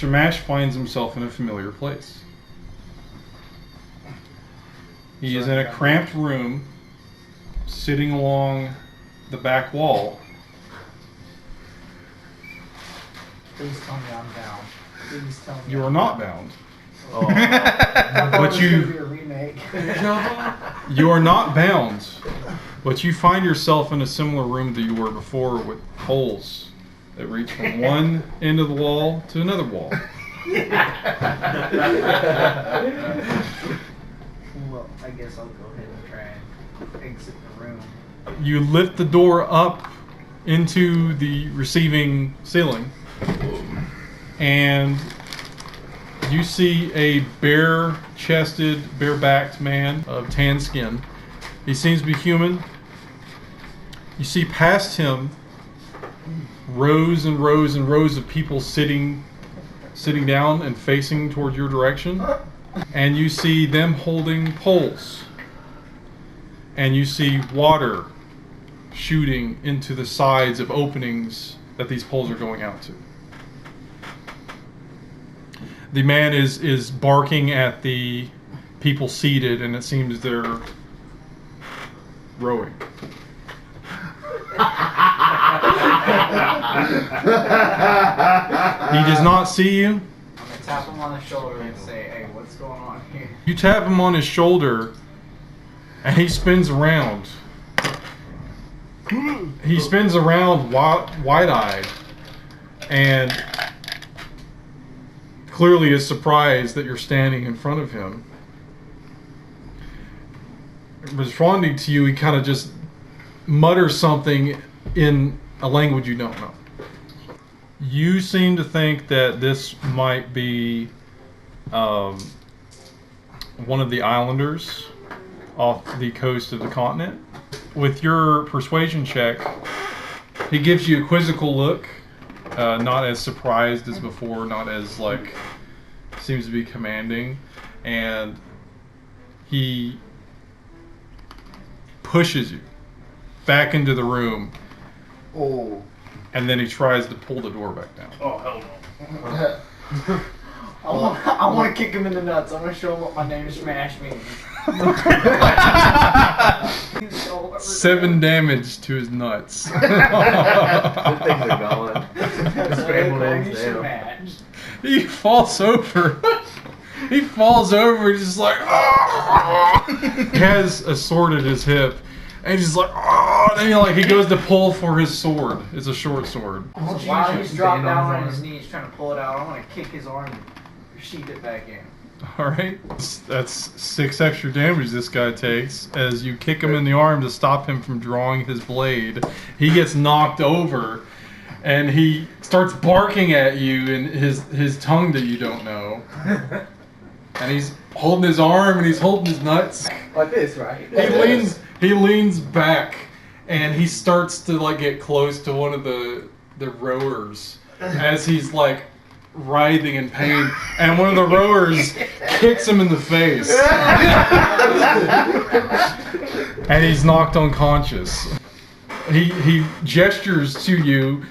Shamash finds himself in a familiar place. He is in a cramped room, sitting along the back wall. Please tell me I'm bound. Please tell me You are not bound. Oh. But you are not bound. But you find yourself in a similar room that you were before, with holes that reach from one end of the wall to another wall. Well, I guess I'll go ahead and try and exit the room. You lift the door up into the receiving ceiling, and you see a bare-chested, bare-backed man of tan skin. He seems to be human. You see past him rows and rows and rows of people sitting down and facing towards your direction. And you see them holding poles. And you see water shooting into the sides of openings that these poles are going out to. The man is barking at the people seated, and it seems they're rowing. He does not see you. I'm gonna tap him on the shoulder and say, "Hey, what's going on here?" You tap him on his shoulder, and he spins around. He spins around wide-eyed, and clearly is surprised that you're standing in front of him. Responding to you, he kind of just mutters something in a language you don't know. You seem to think that this might be one of the islanders off the coast of the continent. With your persuasion check, he gives you a quizzical look, not as surprised as before, not as seems to be commanding, and he pushes you back into the room. Oh. And then he tries to pull the door back down. Oh, hell no. I want to kick him in the nuts. I'm going to show him what my name is Smash means. 7 damage to his nuts. Good things are going. Scrambled eggs now. He falls over. He falls over. He's just like, he has a sword at his hip. And he's just like, and he goes to pull for his sword. It's a short sword. While he's dropped down on his knees trying to pull it out, I'm going to kick his arm and sheath it back in. Alright. That's 6 extra damage this guy takes as you kick him in the arm to stop him from drawing his blade. He gets knocked over and he starts barking at you in his tongue that you don't know. And he's holding his arm and he's holding his nuts. Like this, right? He leans back and he starts to get close to one of the rowers as he's writhing in pain, and one of the rowers kicks him in the face. And he's knocked unconscious. He gestures to you.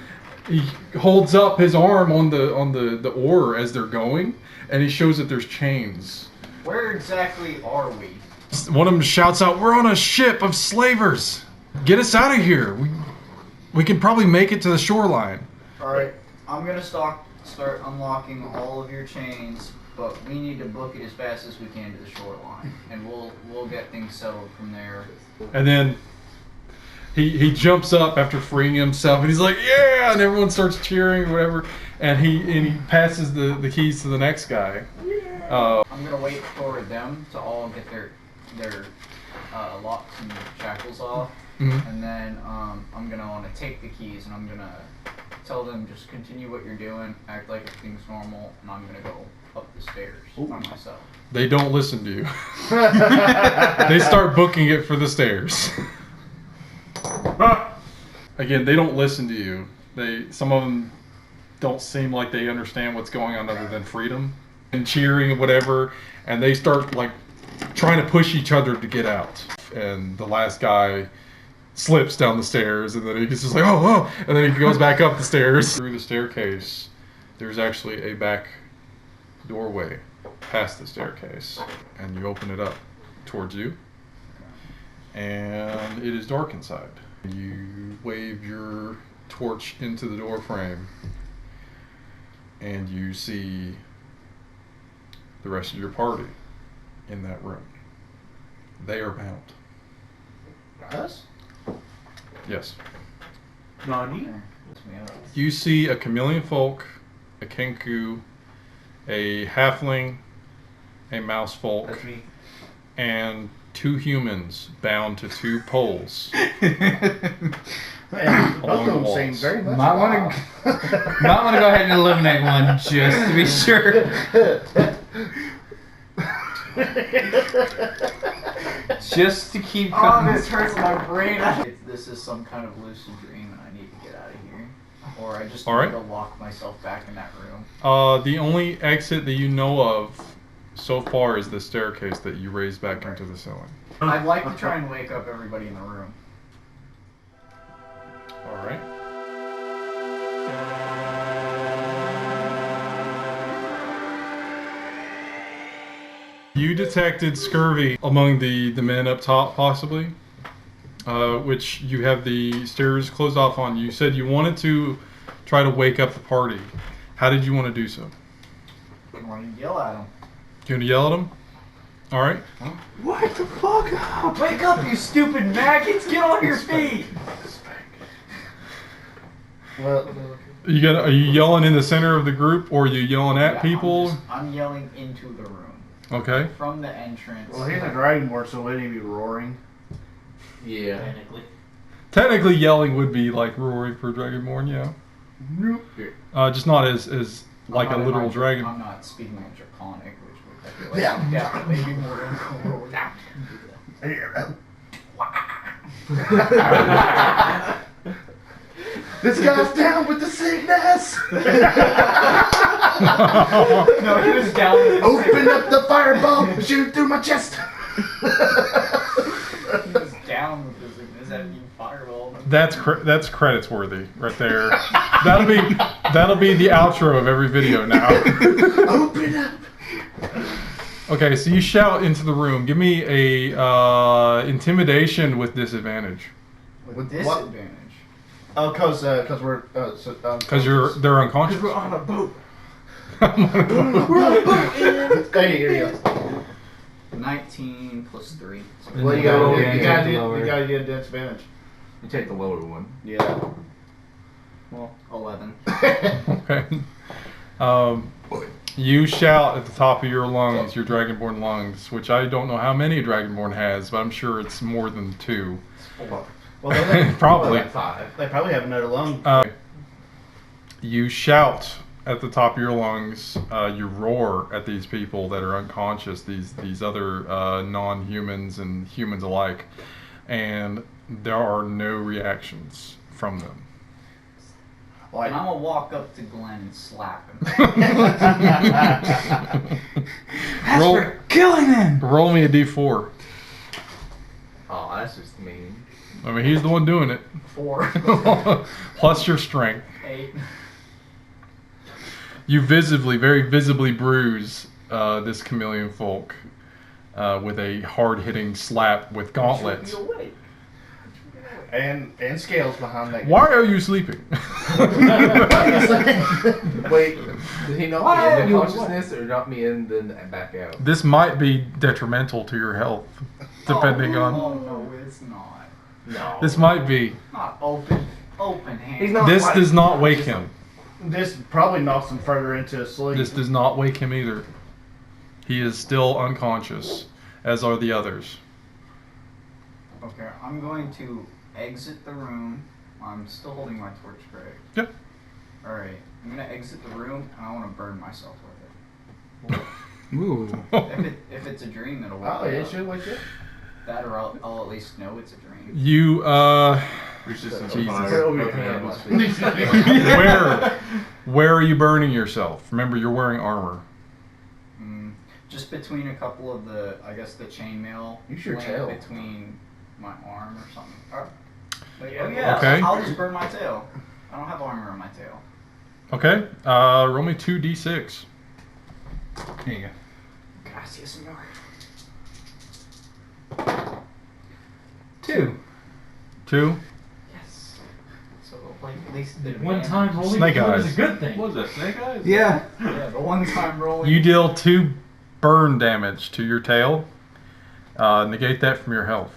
He holds up his arm on the oar as they're going, and he shows that there's chains. Where exactly are we? One of them shouts out, "We're on a ship of slavers. Get us out of here. We can probably make it to the shoreline." Alright, I'm gonna start unlocking all of your chains, but we need to book it as fast as we can to the shoreline, and we'll get things settled from there. And then he jumps up after freeing himself, and he's like, "Yeah!" And everyone starts cheering, or whatever. And he passes the keys to the next guy. I'm gonna wait for them to all get their locks and shackles off, and then I'm gonna want to take the keys, and I'm gonna tell them just continue what you're doing, act like everything's normal, and I'm gonna go up the stairs by myself. They don't listen to you. They start booking it for the stairs. Again, they don't listen to you. Some of them don't seem like they understand what's going on other than freedom and cheering and whatever, and they start trying to push each other to get out. And the last guy slips down the stairs, and then he's just like, oh, and then he goes back up the stairs. Through the staircase, there's actually a back doorway past the staircase, and you open it up towards you, and it is dark inside. You wave your torch into the door frame, and you see the rest of your party in that room. They are bound. Us? Yes. Nani? You see a chameleon folk, a kenku, a halfling, a mouse folk, That's me. and 2 humans bound to 2 poles. Man, both Along of them the seem walls. very much Might want alike. to might want to go ahead and eliminate one just to be sure. Just to keep Oh, coming. this hurts my brain. This is some kind of lucid dream, and I need to get out of here, or I just All need right. to lock myself back in that room. The only exit that you know of so far is the staircase that you raised back into the ceiling. I'd like to try and wake up everybody in the room. All right. You detected scurvy among the men up top, possibly, which you have the stairs closed off on. You said you wanted to try to wake up the party. How did you want to do so? I want to yell at them. You want to yell at them? All right. Wake the fuck up! Wake up, you stupid maggots! Get on your feet! Well, Are you yelling in the center of the group, or are you yelling at Yeah, people? I'm yelling into the room. Okay. From the entrance. well, he's a dragonborn, so wouldn't he be roaring? Yeah. Technically. Technically, yelling would be like roaring for Dragonborn, yeah. Just not as like a I'm not in literal my- dragon. I'm not speaking in Draconic, which would I feel like definitely be more than This guy's down with the sickness! No, he was down with the Open up the fireball, shoot through my chest! He was down with the sickness. That mean fireball. That's credits worthy right there. That'll be the outro of every video now. Open up! Okay, so you shout into the room. Give me a intimidation with disadvantage With What? disadvantage. Oh, cause we're because they're unconscious. we're on a boat. We're on a boat. Hey, here you go. 19 plus 3. So Well, you Yeah, gotta yeah, lower. do a disadvantage. You take the lower one. Yeah. well, 11. Okay. You shout at the top of your lungs, your Dragonborn lungs, which I don't know how many a Dragonborn has, but I'm sure it's more than 2. Well, they Probably. Like 5. probably have another lung. You shout at the top of your lungs. You roar at these people that are unconscious, these other non-humans and humans alike, and there are no reactions from them. And I'm gonna walk up to Glenn and slap him. roll, Killing him! roll me a d4. Oh, that's just mean. I mean, he's the one doing it. 4. Plus your strength. 8. You very visibly bruise this chameleon folk with a hard-hitting slap with gauntlets. And scales behind that. Why are you sleeping? Wait. Did he knock Why me are into you- consciousness or knock me in then back out? This might be detrimental to your health, depending on. Oh no, it's not. No. This might be. Not open hand. He's not- This does not wake him. This probably knocks him further into a sleep. This does not wake him either. He is still unconscious, as are the others. Okay, I'm going to exit the room. I'm still holding my torch, correct? Yep. Alright, I'm gonna exit the room and I want to burn myself with Ooh. it. If it's a dream, it'll wake Oh, me yeah, up. should wake you up. That or I'll at least know it's a dream. You Resistance Jesus. Over your where are you burning yourself? Remember, you're wearing armor. Just between a couple of the, I guess the chainmail Use your link tail. between my arm or something. Oh, Yeah. yeah, Okay. I'll just burn my tail. I don't have armor on my tail. Okay. Roll me 2d6. Here you go. Gracias, senor. 2. 2. Yes. So like at least the One time rolling Snake good eyes. is a good thing. What was that, snake eyes? Yeah. Yeah, the one time rolling. You deal 2 burn damage to your tail. Negate that from your health.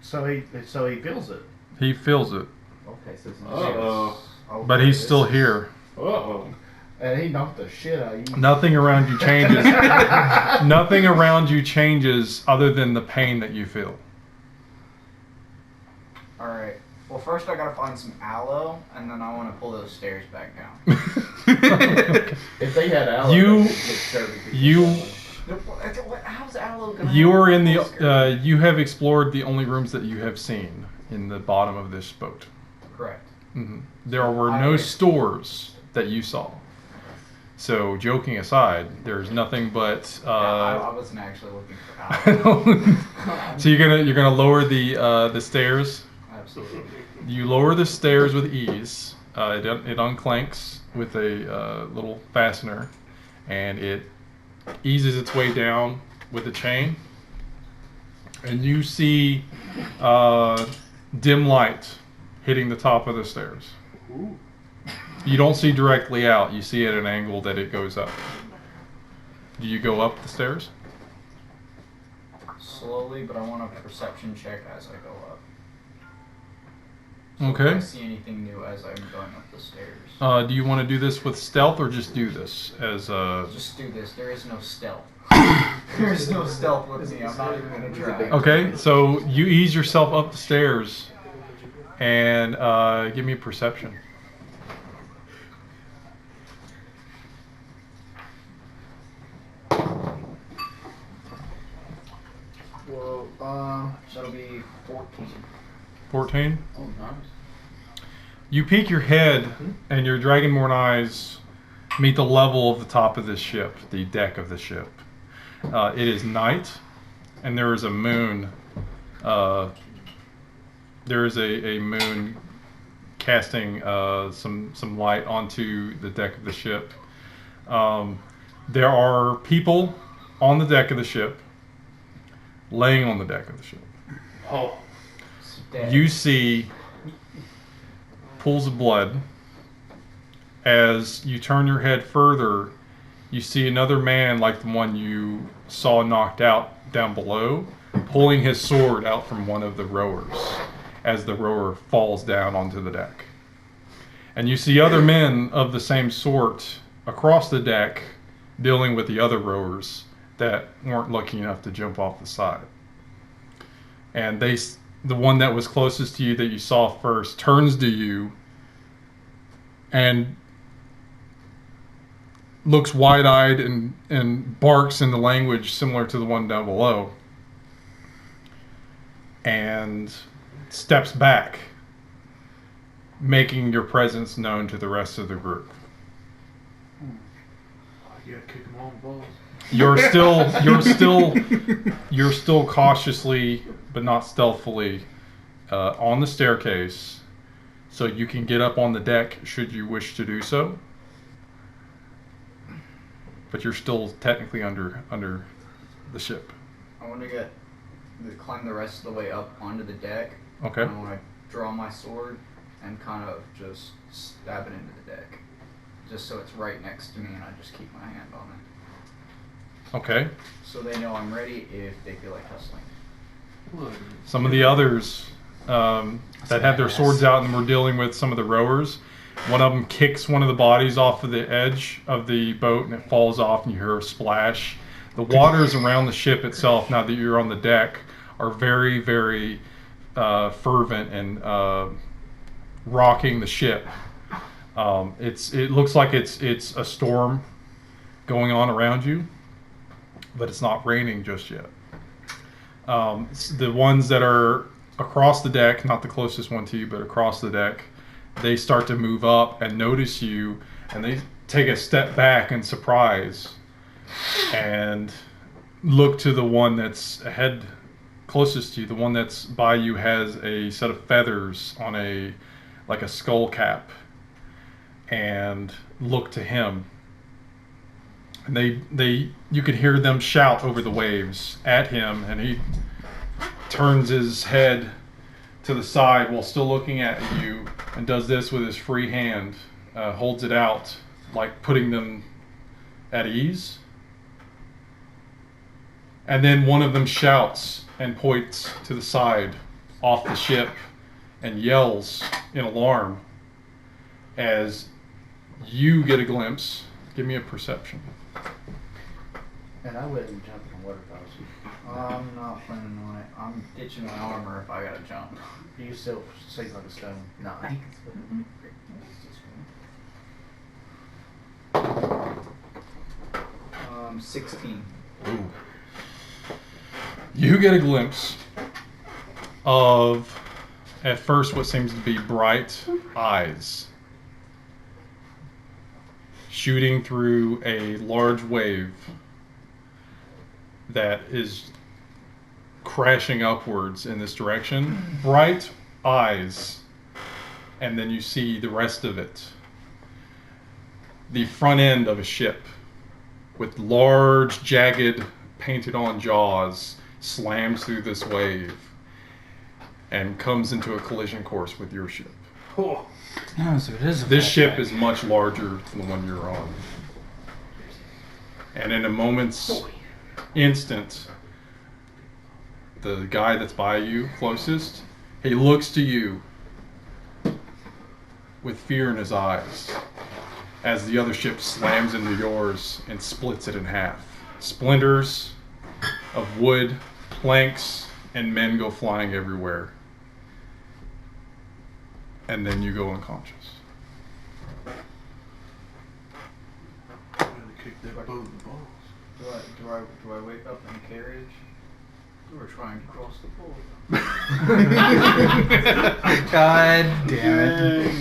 So he feels it. He feels it, Okay, so it's Oh, but he's still here. Uh-oh. And he knocked the shit out of you. Nothing around you changes. Nothing around you changes other than the pain that you feel. Alright. Well, first I gotta find some aloe, and then I want to pull those stairs back down. If they had aloe, You- they could get serving people you- that way. How's aloe gonna You help are in with the. You have explored the only rooms that you have seen in the bottom of this boat. Correct. There were no stores that you saw. So, joking aside, there's nothing but. I wasn't actually looking for aloe. So you're gonna lower the stairs. Absolutely. You lower the stairs with ease. It unclanks with a little fastener, and it eases its way down with a chain. And you see dim light hitting the top of the stairs. You don't see directly out. You see at an angle that it goes up. Do you go up the stairs? Slowly, but I want a perception check as I go up. So Okay. If I see anything new as I'm going up the stairs. Do you want to do this with stealth or just do this as Just do this. There is no stealth. There is no stealth with me. I'm not even gonna try. Okay, so you ease yourself up the stairs and give me a perception. Well, that'll be 14. 14. Oh, nice. You peek your head and your dragonborn eyes meet the level of the top of this ship, the deck of the ship. It is night, and there is a moon. There is a moon casting some light onto the deck of the ship. There are people on the deck of the ship, laying on the deck of the ship. Oh. You see pools of blood. As you turn your head further, you see another man like the one you saw knocked out down below, pulling his sword out from one of the rowers as the rower falls down onto the deck. And you see other men of the same sort across the deck dealing with the other rowers that weren't lucky enough to jump off the side. And the one that was closest to you that you saw first turns to you and looks wide-eyed and barks in the language similar to the one down below, and steps back, making your presence known to the rest of the group. You gotta kick them all in the balls. You're still cautiously, but not stealthily, on the staircase, so you can get up on the deck should you wish to do so. But you're still technically under the ship. I want to climb the rest of the way up onto the deck. Okay. And I want to draw my sword and kind of just stab it into the deck. Just so it's right next to me and I just keep my hand on it. Okay. So they know I'm ready if they feel like hustling. Some of the others that had their swords out and were dealing with some of the rowers, one of them kicks one of the bodies off of the edge of the boat and it falls off and you hear a splash. The waters around the ship itself, now that you're on the deck, are very, very fervent and rocking the ship. It looks like it's a storm going on around you, but it's not raining just yet. The ones that are across the deck, not the closest one to you, but across the deck, they start to move up and notice you, and they take a step back in surprise and look to the one that's ahead closest to you. The one that's by you has a set of feathers on like a skull cap. and look to him. And you could hear them shout over the waves at him, and he turns his head to the side while still looking at you, and does this with his free hand, holds it out, like putting them at ease. And then one of them shouts and points to the side off the ship and yells in alarm as you get a glimpse. Give me a perception. And I wouldn't jump in the water if I was you. I'm not planning on it. I'm ditching my armor if I gotta jump. You still sink like a stone. No, I think it's 16. Ooh. You get a glimpse of, at first, what seems to be bright eyes shooting through a large wave that is crashing upwards in this direction. Bright eyes. And then you see the rest of it. The front end of a ship with large, jagged, painted-on jaws slams through this wave and comes into a collision course with your ship. Oh, so it is. This ship is much larger than the one you're on. And in a moment's instant, the guy that's by you closest, he looks to you with fear in his eyes as the other ship slams into yours and splits it in half. Splinters of wood, planks, and men go flying everywhere. And then you go unconscious. I'm gonna kick that boat in the balls. Do I wake up in a carriage? We're trying to cross the pool. God damn it.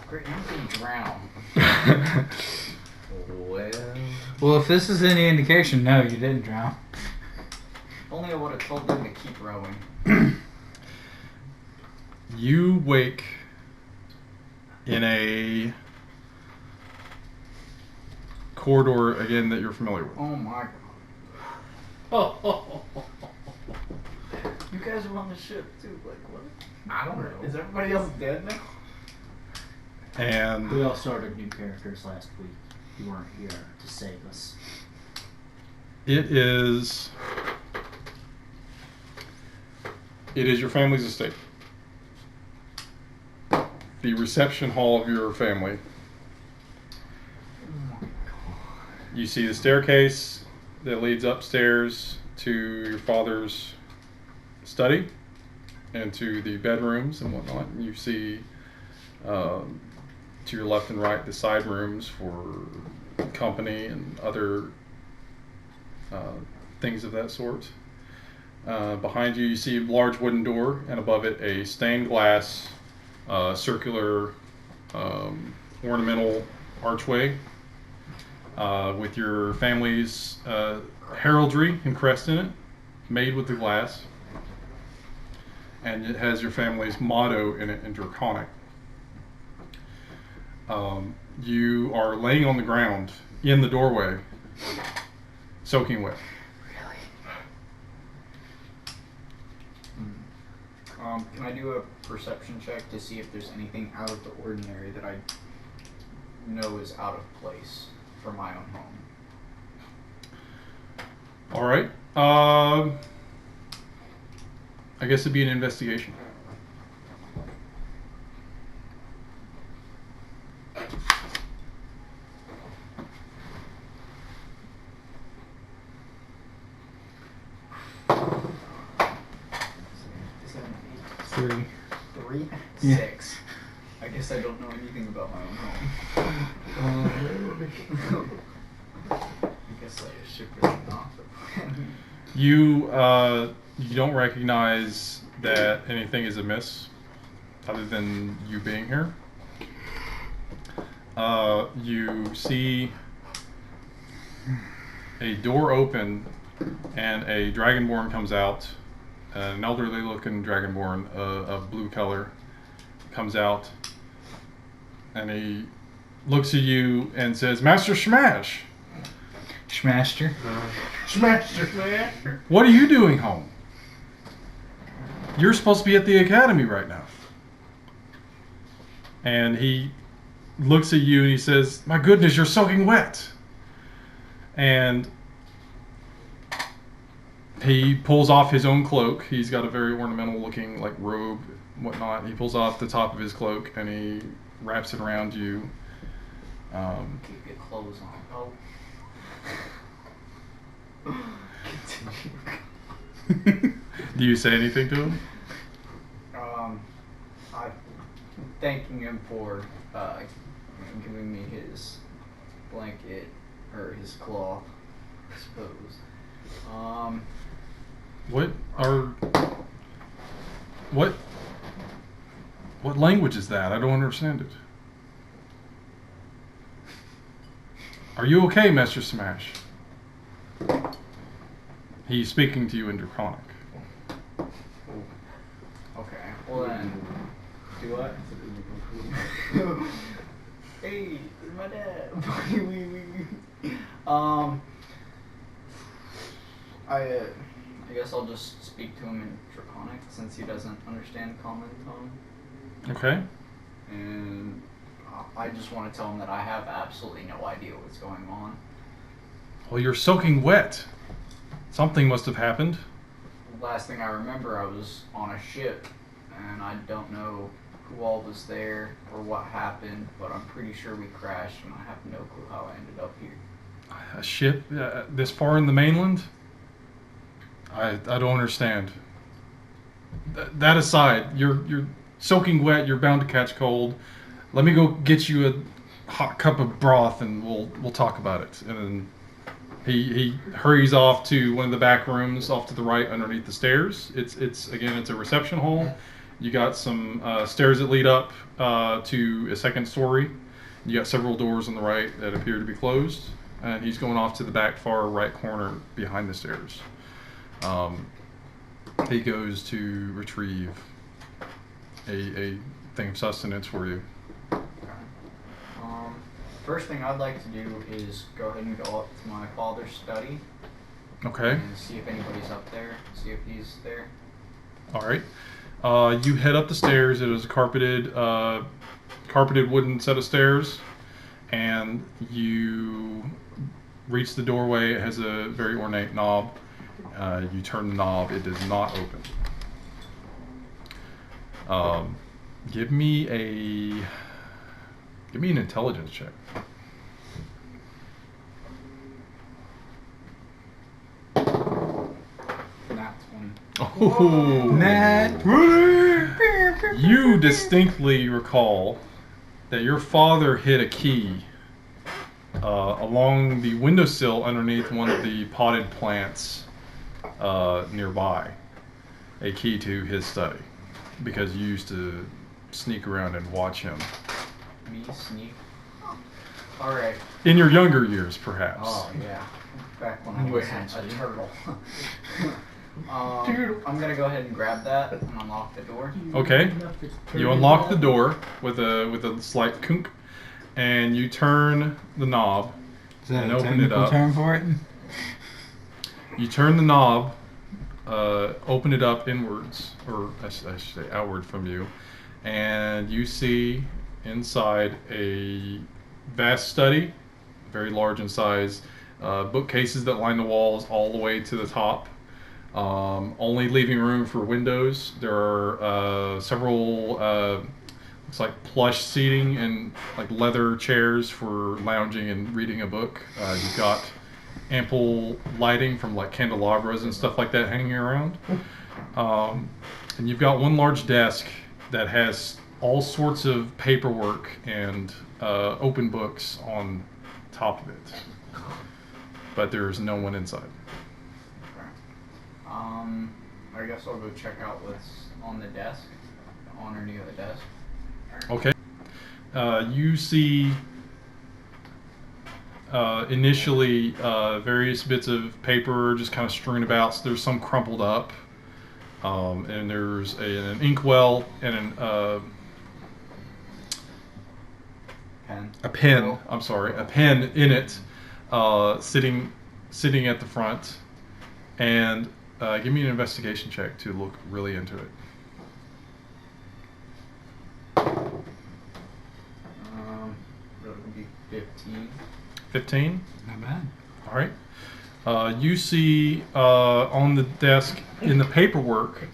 Great, I'm gonna drown. well. Well, if this is any indication, no, you didn't drown. If only I would have told them to keep rowing. You wake in a corridor, again, that you're familiar with. Oh my god. You guys were on the ship too, like what? I don't know. Is everybody else dead now? And We all started new characters last week. You weren't here to save us. it is your family's estate. The reception hall of your family. You see the staircase that leads upstairs to your father's study and to the bedrooms and whatnot. And you see to your left and right the side rooms for company and other things of that sort. Behind you, you see a large wooden door, and above it a stained glass circular ornamental archway with your family's heraldry and crest in it, made with the glass. And it has your family's motto in it in Draconic. You are laying on the ground in the doorway, soaking wet. Can I do a perception check to see if there's anything out of the ordinary that I know is out of place for my own home? All right. I guess it'd be an investigation. Is that an 3. 8? 3? Yeah. 6. I guess I don't know anything about my own home. I guess I should really not. You don't recognize that anything is amiss, other than you being here. You see a door open, and a dragonborn comes out an elderly-looking dragonborn of blue color comes out, and he looks at you and says, "Master Smash, Schmaster. Smasher. what are you doing home? You're supposed to be at the academy right now." And he looks at you and he says, "My goodness, you're soaking wet." And he pulls off his own cloak. He's got a very ornamental looking like robe and whatnot. He pulls off the top of his cloak and he wraps it around you. Keep your clothes on. Do you say anything to him? I'm thanking him for giving me his blanket or his cloth, I suppose. What language is that? I don't understand it. Are you okay, Master Smash? He's speaking to you in Draconic. Okay. Well then, do what? Hey, it's my dad. I guess I'll just speak to him in Draconic since he doesn't understand common tongue. Okay. And I just want to tell him that I have absolutely no idea what's going on. Well, you're soaking wet. Something must have happened. Last thing I remember, I was on a ship, and I don't know who all was there or what happened, but I'm pretty sure we crashed, and I have no clue how I ended up here. A ship this far in the mainland? I don't understand. That aside, you're soaking wet. You're bound to catch cold. Let me go get you a hot cup of broth, and we'll talk about it. And then he hurries off to one of the back rooms off to the right underneath the stairs. It's a reception hall. You got some stairs that lead up to a second story. You got several doors on the right that appear to be closed, and he's going off to the back far right corner behind the stairs. He goes to retrieve a thing of sustenance for you. First thing I'd like to do is go ahead and go up to my father's study. Okay. And see if anybody's up there. See if he's there. All right. You head up the stairs. It is a carpeted wooden set of stairs, and you reach the doorway. It has a very ornate knob. You turn the knob. It does not open. Give me an intelligence check. Nat 20. Oh, Nat. You distinctly recall that your father hid a key along the windowsill underneath one of the potted plants nearby. A key to his study, because you used to sneak around and watch him. Me sneak. Alright. In your younger years, perhaps. Oh, yeah. Back when I was a turtle. I'm gonna go ahead and grab that and unlock the door. Okay. You unlock the door with a slight kunk, and you turn the knob Is that and a open it technical up. term for it? You turn the knob, open it up inwards, or I should say outward from you, and you see inside a vast study, very large in size, bookcases that line the walls all the way to the top, only leaving room for windows. There are several looks like plush seating and like leather chairs for lounging and reading a book. You've got ample lighting from like candelabras and stuff like that hanging around, and you've got one large desk that has all sorts of paperwork and open books on top of it, but there is no one inside. I guess I'll go check out what's on the desk, on or near the desk. Okay. You see initially various bits of paper just kind of strewn about. So there's some crumpled up. And there's an inkwell and Pen. a pen. Oh. I'm sorry, a pen in it, sitting at the front. And give me an investigation check to look really into it. That would be 15. 15. Not bad. All right. You see on the desk in the paperwork,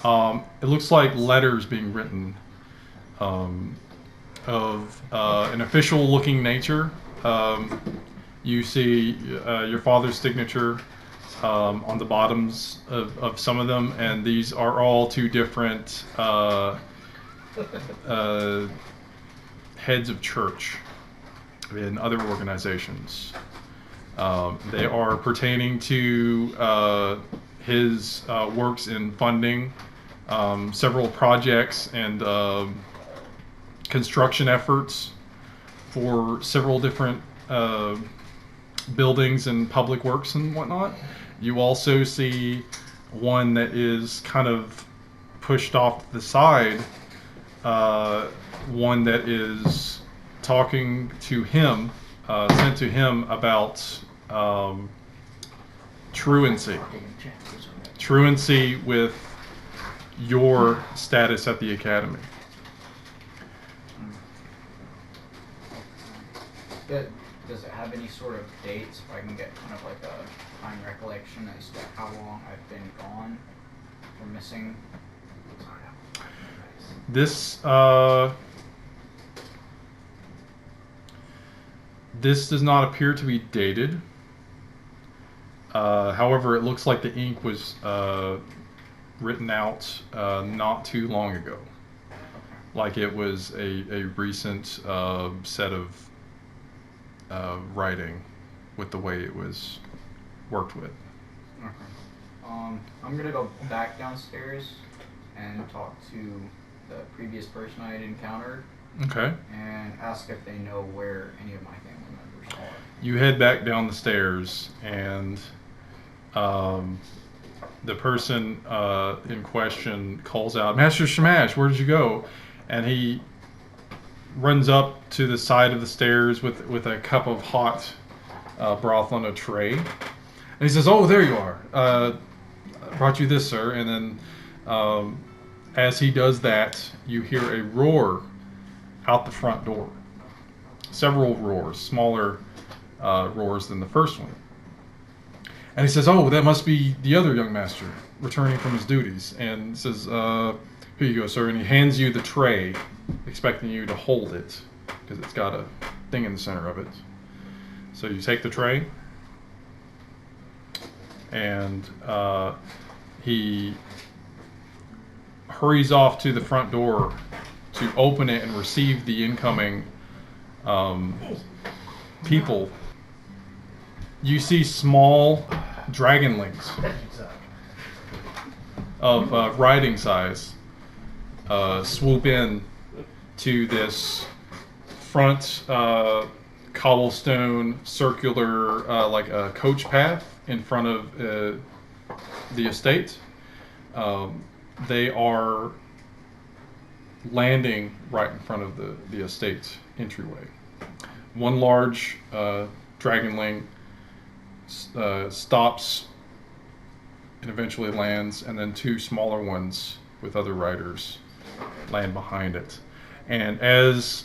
it looks like letters being written of an official-looking nature. You see your father's signature on the bottoms of some of them, and these are all two different heads of church in other organizations. They are pertaining to his works in funding several projects and construction efforts for several different buildings and public works and whatnot. You also see one that is kind of pushed off to the side, one that is talking to him, sent to him about truancy. Truancy with your status at the academy. Does it have any sort of dates, if I can get kind of like a time recollection as to how long I've been gone or missing? This does not appear to be dated. However, it looks like the ink was written out not too long ago. Like it was a recent set of writing with the way it was worked with. Okay. I'm gonna go back downstairs and talk to the previous person I had encountered. Okay. And ask if they know where any of my family members are. You head back down the stairs, and the person in question calls out, "Master Shamash, where did you go?" And he runs up to the side of the stairs with a cup of hot broth on a tray. And he says, "Oh, there you are. I brought you this, sir." And then as he does that, you hear a roar out the front door. Several roars, smaller roars than the first one. And he says, "Oh, that must be the other young master returning from his duties." And says, "Here you go, sir." And he hands you the tray, expecting you to hold it, because it's got a thing in the center of it. So you take the tray, and he hurries off to the front door to open it and receive the incoming people. You see small dragonlings of riding size swoop in to this front cobblestone circular like a coach path in front of the estate. They are landing right in front of the estate entryway. One large dragonling stops and eventually lands, and then two smaller ones with other riders land behind it. And as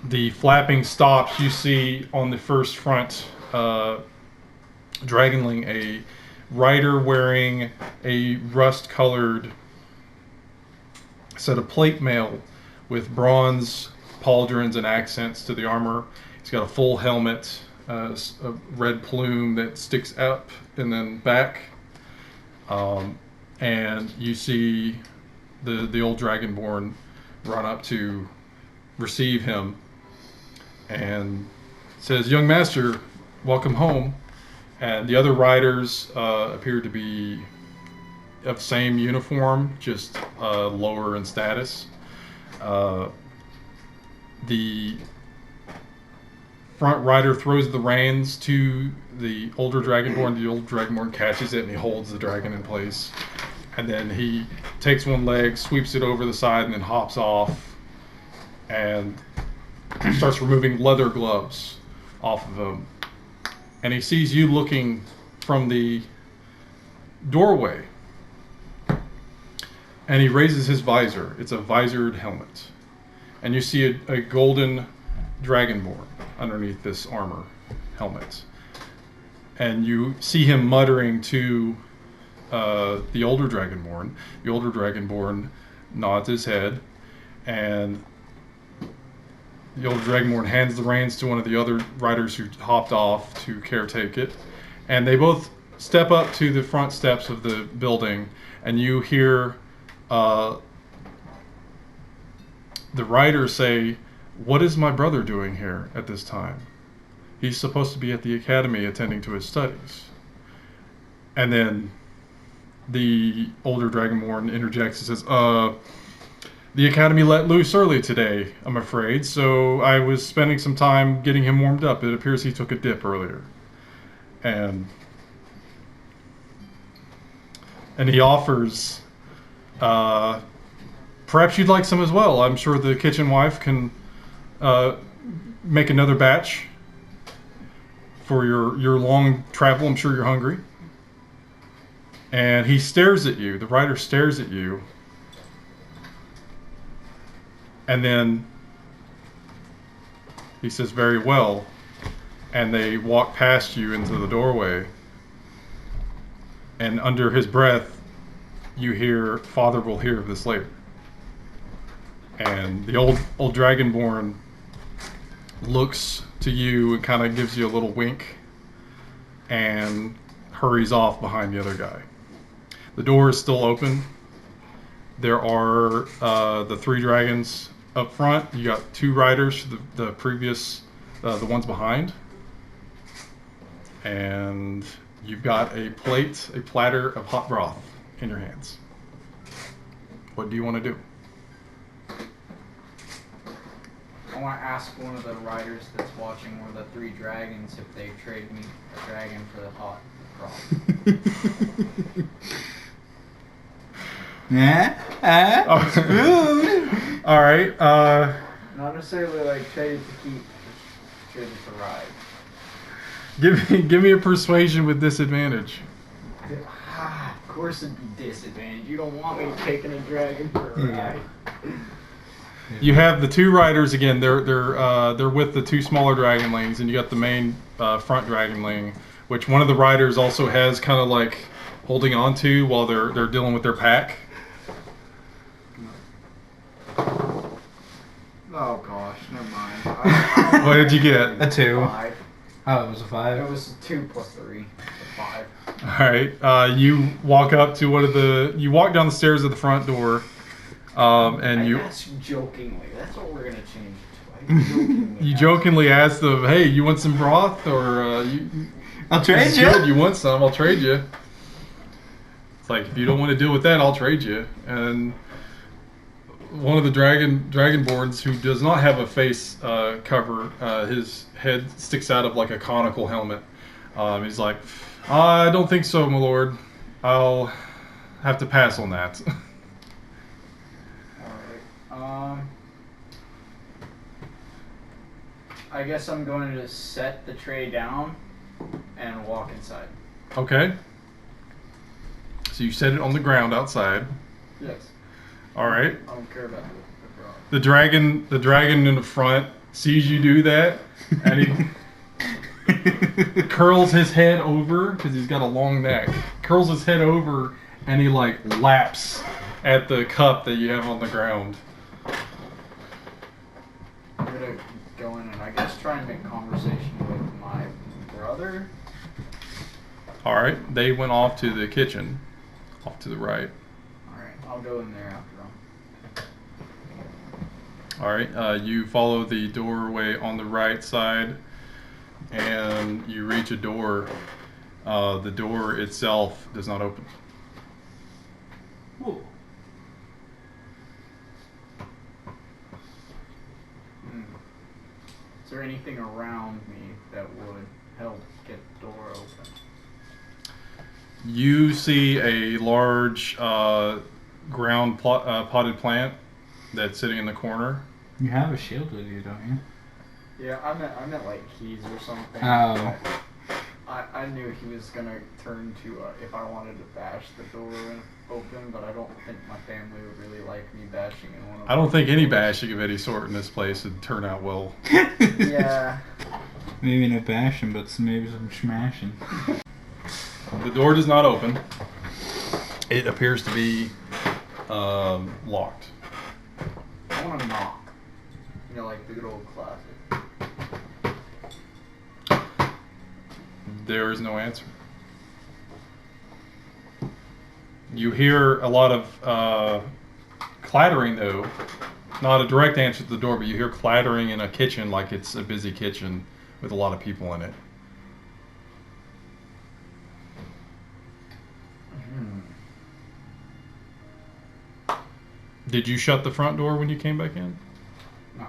the flapping stops, you see on the first front dragonling a rider wearing a rust-colored set of plate mail with bronze pauldrons and accents to the armor. He's got a full helmet, a red plume that sticks up and then back. And you see the old dragonborn run up to receive him and says, "Young master, welcome home." And the other riders appear to be of same uniform, just lower in status. The front rider throws the reins to the older dragonborn. The old dragonborn catches it and he holds the dragon in place. And then he takes one leg, sweeps it over the side, and then hops off and starts removing leather gloves off of him. And he sees you looking from the doorway. And he raises his visor. It's a visored helmet. And you see a golden dragonborn underneath this armor helmet. And you see him muttering to the older dragonborn. The older dragonborn nods his head, and the older dragonborn hands the reins to one of the other riders who hopped off to caretake it. And they both step up to the front steps of the building, and you hear the rider say, "What is my brother doing here at this time? He's supposed to be at the academy attending to his studies." And then the older dragonborn interjects and says, "The academy let loose early today, I'm afraid, so I was spending some time getting him warmed up. It appears he took a dip earlier." And he offers, "Perhaps you'd like some as well. I'm sure the kitchen wife can make another batch for your long travel. I'm sure you're hungry." And he stares at you. The rider stares at you. And then he says, "Very well." And they walk past you into the doorway. And under his breath, you hear, "Father will hear of this later." And the old dragonborn looks to you and kind of gives you a little wink and hurries off behind the other guy. The door is still open. There are the 3 dragons up front. You got 2 riders, the previous, the ones behind. And you've got a platter of hot broth in your hands. What do you want to do? I want to ask one of the riders that's watching one of the 3 dragons if they trade me a dragon for the hot broth. Food. All right. Not necessarily like trade to keep, just trade it to ride. Give me a persuasion with disadvantage. Of course it'd be disadvantage. You don't want me taking a dragon for a ride. You have the 2 riders again. They're with the 2 smaller dragonlings, and you got the main front dragonling, which one of the riders also has kind of like holding on to while they're dealing with their pack. Oh gosh, never mind. What did you get? A 2. 5. Oh, it was a 5. It was 2 plus 3, so 5. All right. You walk up to you walk down the stairs of the front door, and you. That's jokingly. That's what we're gonna change it to. I jokingly. You jokingly ask them, "Hey, you want some broth, or I'll trade you." Good. You want some? I'll trade you. It's like, if you don't want to deal with that, I'll trade you. And one of the dragonborns, who does not have a face cover, his head sticks out of like a conical helmet. He's like, "I don't think so, my lord. I'll have to pass on that." Alright. I guess I'm going to set the tray down and walk inside. Okay. So you set it on the ground outside. Yes. All right. I don't care about the broth. The dragon in the front sees you do that, and he curls his head over, because he's got a long neck. Curls his head over, and he like laps at the cup that you have on the ground. I'm gonna go in and I guess try and make conversation with my brother. All right. They went off to the kitchen, off to the right. Alright, I'll go in there after them. All right. You follow the doorway on the right side, and you reach a door. The door itself does not open. Ooh. Is there anything around me that would help get the door open? You see a large ground potted plant that's sitting in the corner. You have a shield with you, don't you? Yeah, I meant like keys or something. Oh. I knew he was gonna turn to if I wanted to bash the door open, but I don't think my family would really like me bashing in one of I don't think any bashing of any sort in this place would turn out well. Yeah. Maybe no bashing, but maybe some smashing. The door does not open. It appears to be locked. I want to knock. You know, like the good old classic. There is no answer. You hear a lot of clattering, though. Not a direct answer to the door, but you hear clattering in a kitchen like it's a busy kitchen with a lot of people in it. Did you shut the front door when you came back in? No.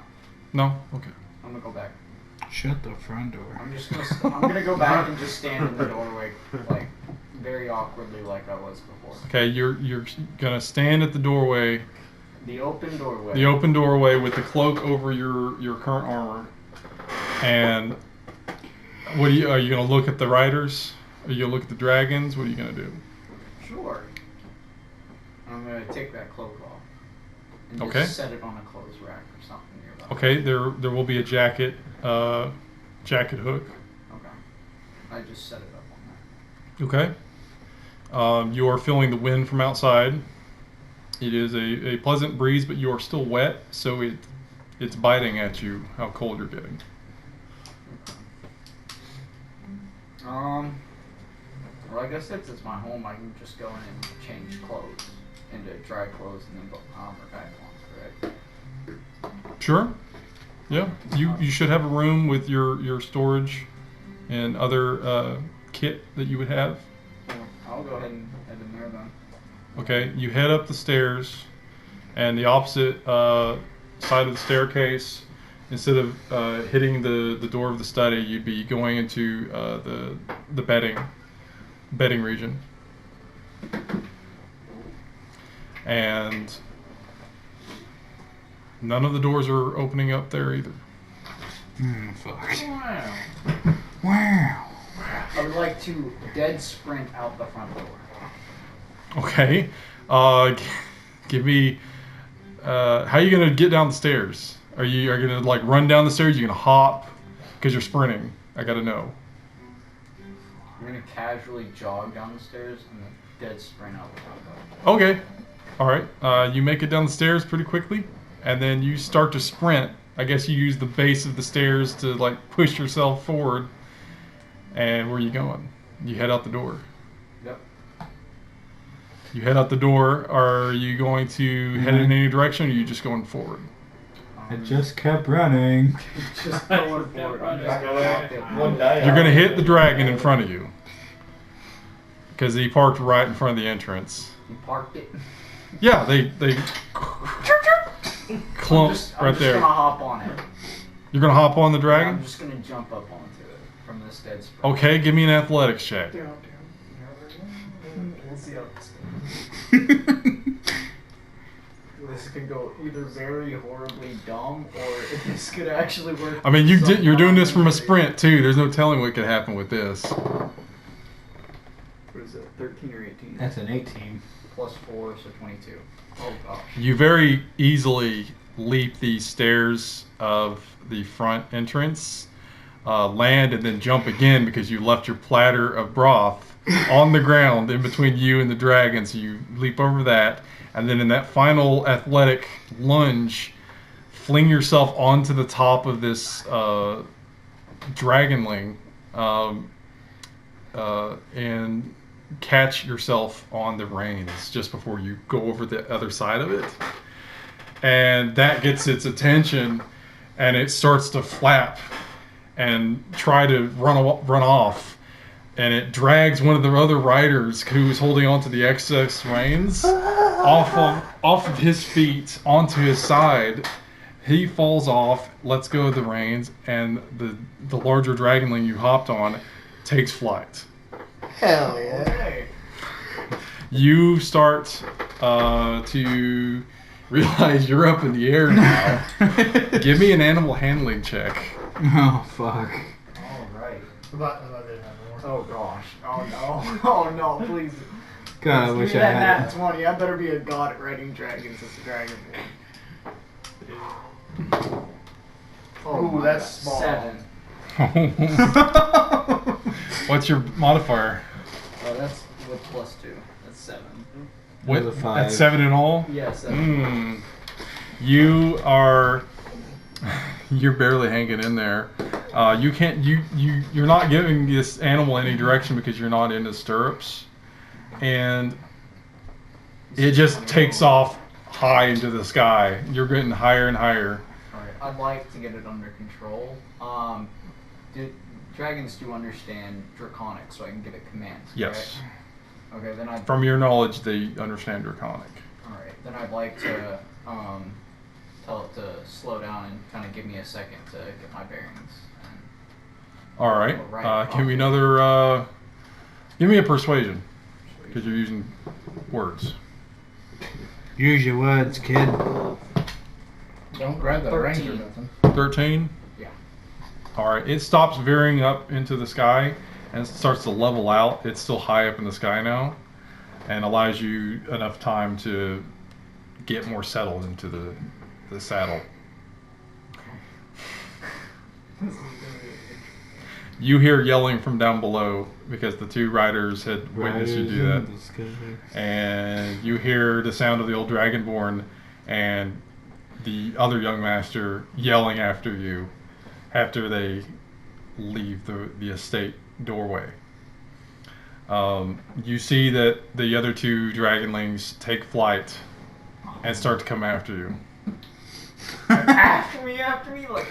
No? Okay. I'm gonna go back. Shut the front door. I'm gonna go back and just stand in the doorway, like very awkwardly, like I was before. Okay, you're gonna stand at the doorway. The open doorway. The open doorway with the cloak over your current armor. And what are you gonna look at the riders? Are you gonna look at the dragons? What are you gonna do? Sure. I'm gonna take that cloak off. And Okay. just set it on a clothes rack or something nearby. Okay, there will be a jacket hook. Okay. I just set it up on that. Okay. You are feeling the wind from outside. It is a pleasant breeze, but you are still wet, so it's biting at you how cold you're getting. Well, I guess since it's my home, I can just go in and change clothes into dry clothes and then put armor back on, correct? Sure. Yeah. You should have a room with your storage and other kit that you would have. Well, I'll go ahead and head in there then. Okay. You head up the stairs, and the opposite side of the staircase, instead of hitting the door of the study, you'd be going into the bedding region. And none of the doors are opening up there either. Fuck. Wow. Wow. I would like to dead sprint out the front door. Okay. Give me. How are you gonna get down the stairs? Are you gonna like run down the stairs? Are you gonna hop? Because you're sprinting. I gotta know. I'm gonna casually jog down the stairs and then dead sprint out the front door. Okay. All right. You make it down the stairs pretty quickly, and then you start to sprint. I guess you use the base of the stairs to like push yourself forward. And where are you going? You head out the door. Yep. You head out the door. Are you going to head in any direction, or are you just going forward? I just kept running. Just going forward. I'm just going You're going to hit the dragon in front of you. Because he parked right in front of the entrance. You parked it. Yeah, they clump I'm just there. gonna hop on it. You're going to hop on the dragon? I'm just gonna jump up onto it from this dead sprint. Okay, give me an athletics check. We'll see how this goes. This could go either very horribly dumb, or this could actually work. I mean, you're doing this from a sprint, too. There's no telling what could happen with this. What is it, 13 or 18? That's an 18. Plus 4, so 22. Oh gosh. You very easily leap the stairs of the front entrance, land, and then jump again because you left your platter of broth on the ground in between you and the dragon. So you leap over that, and then in that final athletic lunge, fling yourself onto the top of this dragonling, and catch yourself on the reins just before you go over the other side of it. And that gets its attention, and it starts to flap and try to run off. And it drags one of the other riders who is holding onto the excess reins off of his feet onto his side. He falls off, lets go of the reins, and the larger dragonling you hopped on takes flight. Hell yeah. Okay. You start to realize you're up in the air now. Give me an animal handling check. Oh fuck. Alright. About it, more. Oh gosh. Oh no. Oh no, please. God, I Give wish me I that had nat 20. I better be a god at writing dragons as a dragon. Oh, Ooh, my that's God. small. 7. What's your modifier? Oh, that's with +2. That's 7. What? a 5. At 7 in all? Yeah, 7. You are. You're barely hanging in there. You can't. You're not giving this animal any direction because you're not in the stirrups, and it just takes off high into the sky. You're getting higher and higher. Alright, I'd like to get it under control. Dragons do understand Draconic, so I can give it commands. Yes. Correct? Okay, then I'd. From your knowledge, they understand Draconic. Alright, then I'd like to tell it to slow down and kind of give me a second to get my bearings. All right. Right. Give me another. Give me a persuasion, because you're using words. Use your words, kid. Don't grab that range or 13. nothing. 13. Yeah. All right. It stops veering up into the sky and starts to level out. It's still high up in the sky now, and allows you enough time to get more settled into the saddle. You hear yelling from down below because the two riders had witnessed you do that. And you hear the sound of the old dragonborn and the other young master yelling after you after they leave the estate doorway. You see that the other two dragonlings take flight and start to come after you. After me, like.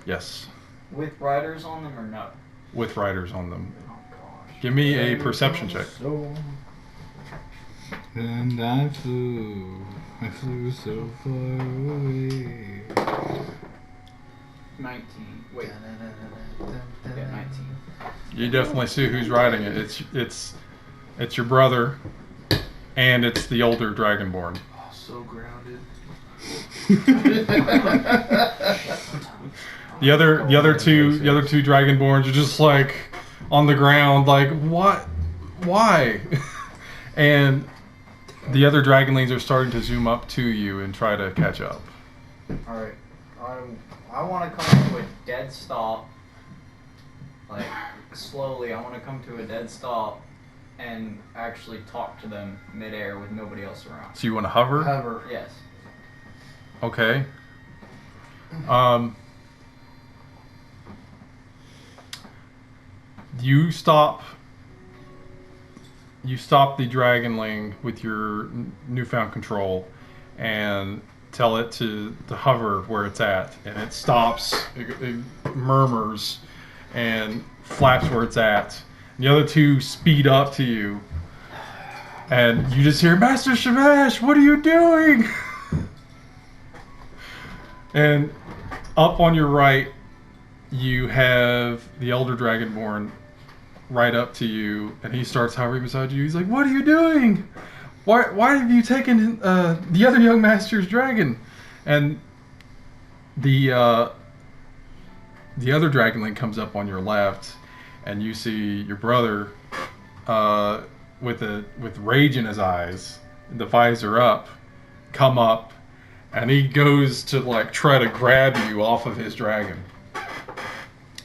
Yes, With riders on them or no? with riders on them. Give me a perception check. And I flew so far away. 19. Wait. Yeah, 19. You definitely see who's riding it. It's your brother, and it's the older dragonborn. Oh, so grounded. The other two dragonborns are just like on the ground, like what, why? And the other dragonlings are starting to zoom up to you and try to catch up. Alright. I want to come to a dead stop. Like, slowly, I want to come to a dead stop and actually talk to them midair with nobody else around. So you want to hover? Hover. Yes. Okay. You stop the dragonling with your newfound control and tell it to hover where it's at, and it stops, it murmurs and flaps where it's at. And the other two speed up to you, and you just hear, "Master Shamash, what are you doing?" And up on your right, you have the elder dragonborn right up to you, and he starts hovering beside you. He's like, "What are you doing? Why have you taken the other young master's dragon?" And the other dragonling comes up on your left, and you see your brother with rage in his eyes, the visor up, come up, and he goes to like try to grab you off of his dragon.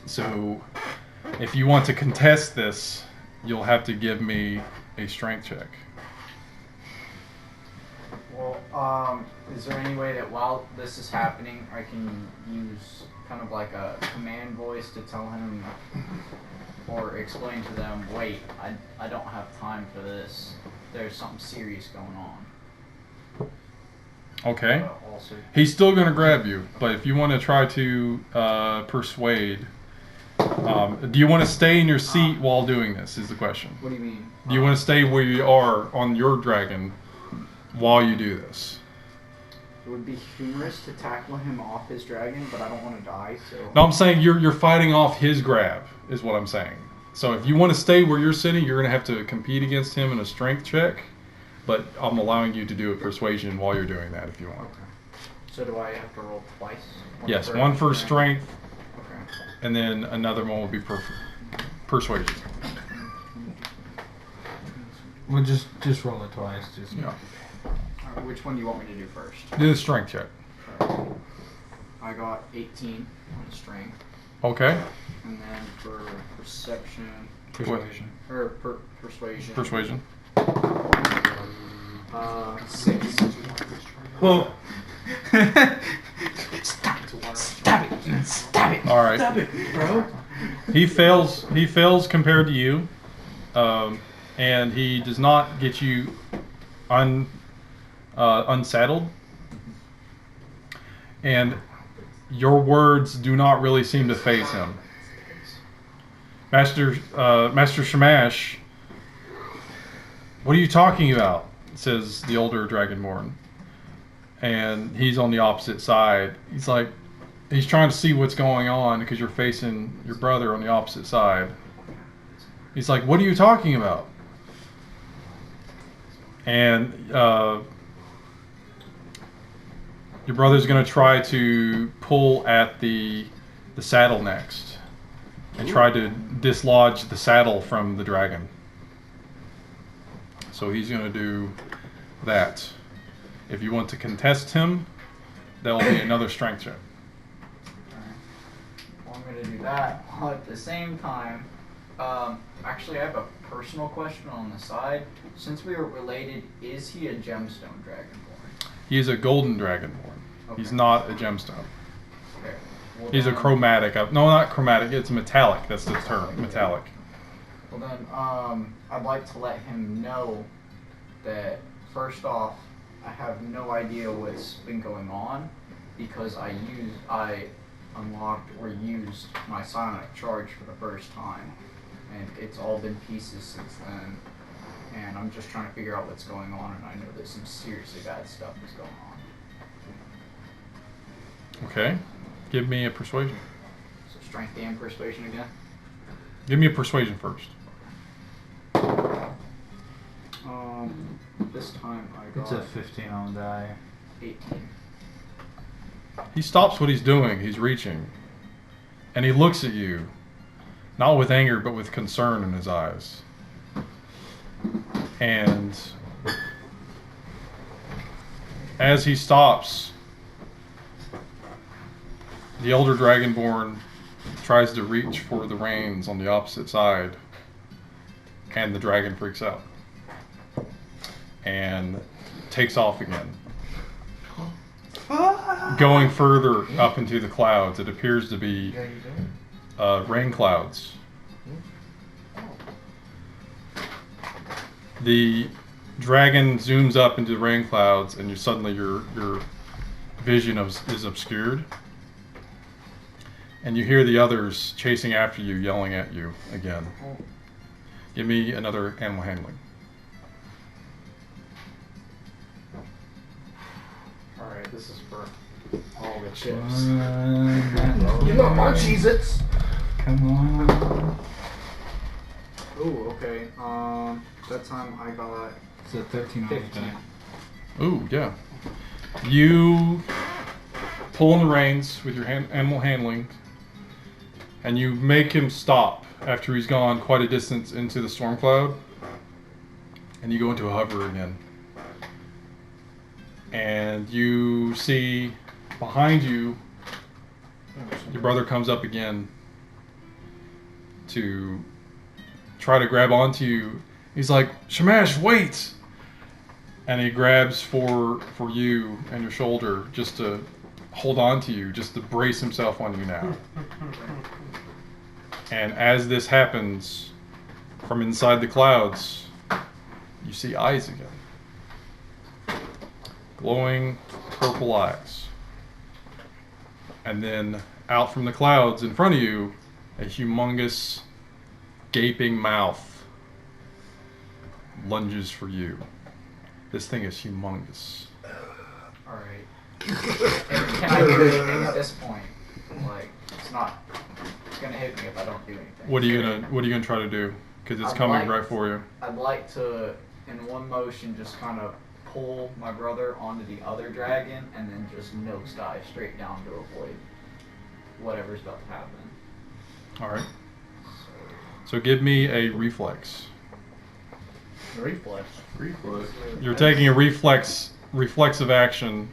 So if you want to contest this, you'll have to give me a strength check. Well, is there any way that while this is happening, I can use kind of like a command voice to tell him or explain to them, wait, I don't have time for this. There's something serious going on. Okay. Also, He's still going to grab you, but if you want to try to persuade, do you want to stay in your seat while doing this is the question. what do you mean? Do you want to stay where you are on your dragon while you do this? It would be humorous to tackle him off his dragon, but I don't want to die, so... No, I'm saying you're fighting off his grab, is what I'm saying. So if you want to stay where you're sitting, you're going to have to compete against him in a strength check. But I'm allowing you to do a persuasion while you're doing that if you want. So do I have to roll twice? Yes, one for strength, Okay. and then another one will be persuasion. We'll just roll it twice. Just Yeah. Alright, which one do you want me to do first? Do the strength check. I got 18 on strength, Okay. and then for perception persuasion. or persuasion. Persuasion. 6. Well. Stab it. All right. Stab it, bro. He fails. He fails compared to you, and he does not get you unsaddled. And your words do not really seem to faze him. Master Shamash, what are you talking about? Says the older Dragonborn. And he's on the opposite side. He's trying to see what's going on because you're facing your brother on the opposite side. He's like, what are you talking about? And your brother's going to try to pull at the saddle next and try to dislodge the saddle from the dragon. So he's going to do that. If you want to contest him, that will be another strength check. Well, I'm going to do that. At the same time, actually I have a personal question on the side. Since we are related, is he a gemstone dragonborn? He is a golden dragonborn. Okay. He's not a gemstone. Okay. Well, He's a then- chromatic. No, not chromatic. It's metallic. That's the term. Metallic. Well then, I'd like to let him know that first off, I have no idea what's been going on because I unlocked or used my psionic charge for the first time, and it's all been pieces since then. And I'm just trying to figure out what's going on, and I know that some seriously bad stuff is going on. Okay. Give me a persuasion. So strength and persuasion again. Give me a persuasion first. This time I It's got a 15 on the die. 18. He stops what he's doing. He's reaching. And he looks at you. Not with anger, but with concern in his eyes. And as he stops, the elder dragonborn tries to reach for the reins on the opposite side, and the dragon freaks out and takes off again. Going further up into the clouds, it appears to be rain clouds. The dragon zooms up into the rain clouds, and suddenly your vision is obscured. And you hear the others chasing after you, yelling at you again. Give me another animal handling. Alright, this is for all the chips. You You want my Cheez-Its? Come on. Ooh, okay. That time I got It's a 13 on the 15. die. Ooh, yeah. You pull on the reins with your animal handling, and you make him stop after he's gone quite a distance into the storm cloud, and you go into a hover again. And you see behind you, your brother comes up again to try to grab onto you. He's like, Shamash, wait! And he grabs for you and your shoulder just to hold on to you, just to brace himself on you now. And as this happens, from inside the clouds, you see eyes again. Glowing purple eyes. And then out from the clouds in front of you, a humongous, gaping mouth lunges for you. This thing is humongous. Alright. Can I do anything at this point? Like, it's not gonna hit me if I don't do anything. What are you gonna try to do? Because it's I'd coming like- right for you. I'd like to, in one motion, just kind of pull my brother onto the other dragon and then just nosedive straight down to avoid whatever's about to happen. All right. So give me a reflex. Reflex. Reflex. You're taking a reflexive action.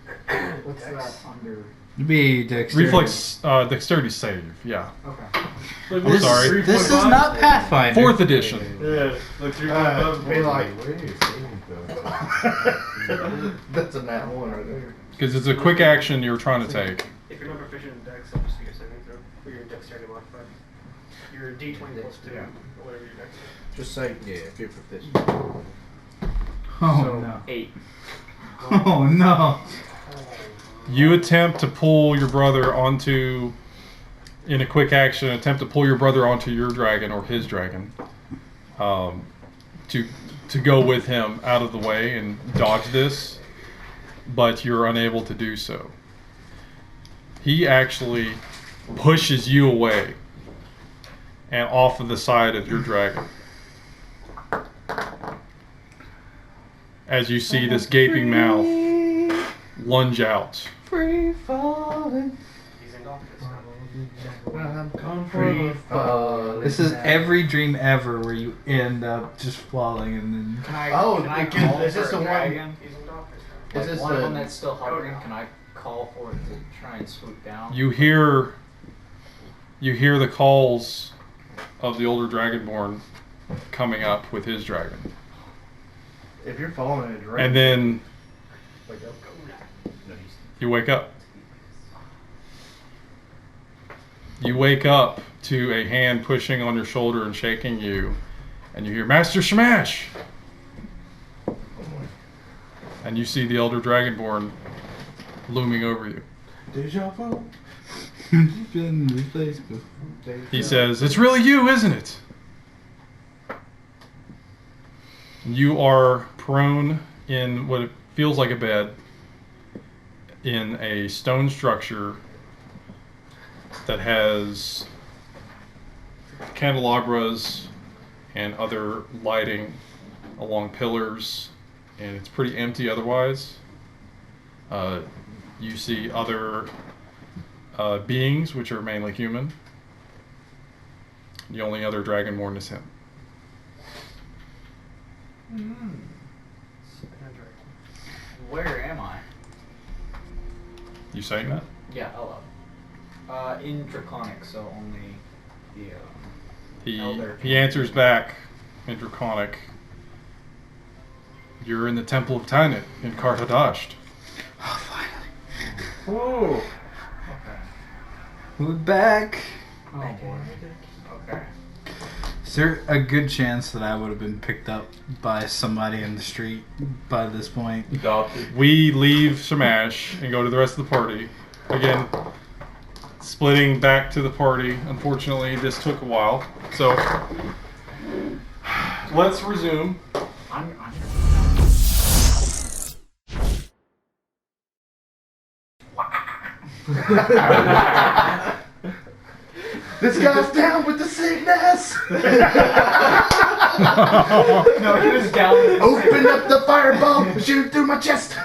What's that under? Be dexterity. Reflex dexterity save. Yeah. Okay. This, Sorry. this is not Pathfinder. 4th edition. Yeah, like 3.5. Be like, that's a nat 1 right there. Because it's a quick action you're trying to take. If you're not proficient in Dex, I'll just do your saving throw for your dexterity modifier. Your D20 plus 2, or whatever your Dex is. Just say, yeah, if you're proficient. Oh So- no. 8. Oh no. You attempt to pull your brother in a quick action, attempt to pull your brother onto your dragon or his dragon, to go with him out of the way and dodge this, but you're unable to do so. He actually pushes you away and off of the side of your dragon. As you see this gaping mouth lunge out. Free falling. He's in office. I'm free falling. This is every dream ever where you end up just falling and then. Can I, Oh, can I is call this for the a one- dragon? He's in office. Like Is this one of the- them that's still hovering, can I call for it to try and swoop down? You hear the calls of the older dragonborn coming up with his dragon. If you're following a dragon, And then wake up. you wake up. You wake up to a hand pushing on your shoulder and shaking you, and you hear, "Master Shamash!" And you see the elder dragonborn looming over you. Deja vu. You've been in this place before. He says, "It's really you, isn't it?" You are prone in what feels like a bed in a stone structure that has candelabras and other lighting along pillars, and it's pretty empty otherwise. You see other beings, which are mainly human. The only other dragonborn is him. Where am I? You saying that? Yeah, hello. In Draconic, so only the Elder. He answers back in Draconic. You're in the Temple of Tanit in Kartadasht. Oh, finally. Whoa. Okay. We're back. Oh boy. Okay. Is there a good chance that I would have been picked up by somebody in the street by this point? Adopted. We leave Shamash and go to the rest of the party. Again, splitting back to the party. Unfortunately, this took a while. So, let's resume. I'm This guy's down with the sickness! no, he was down. Open up the fireball, shoot through my chest!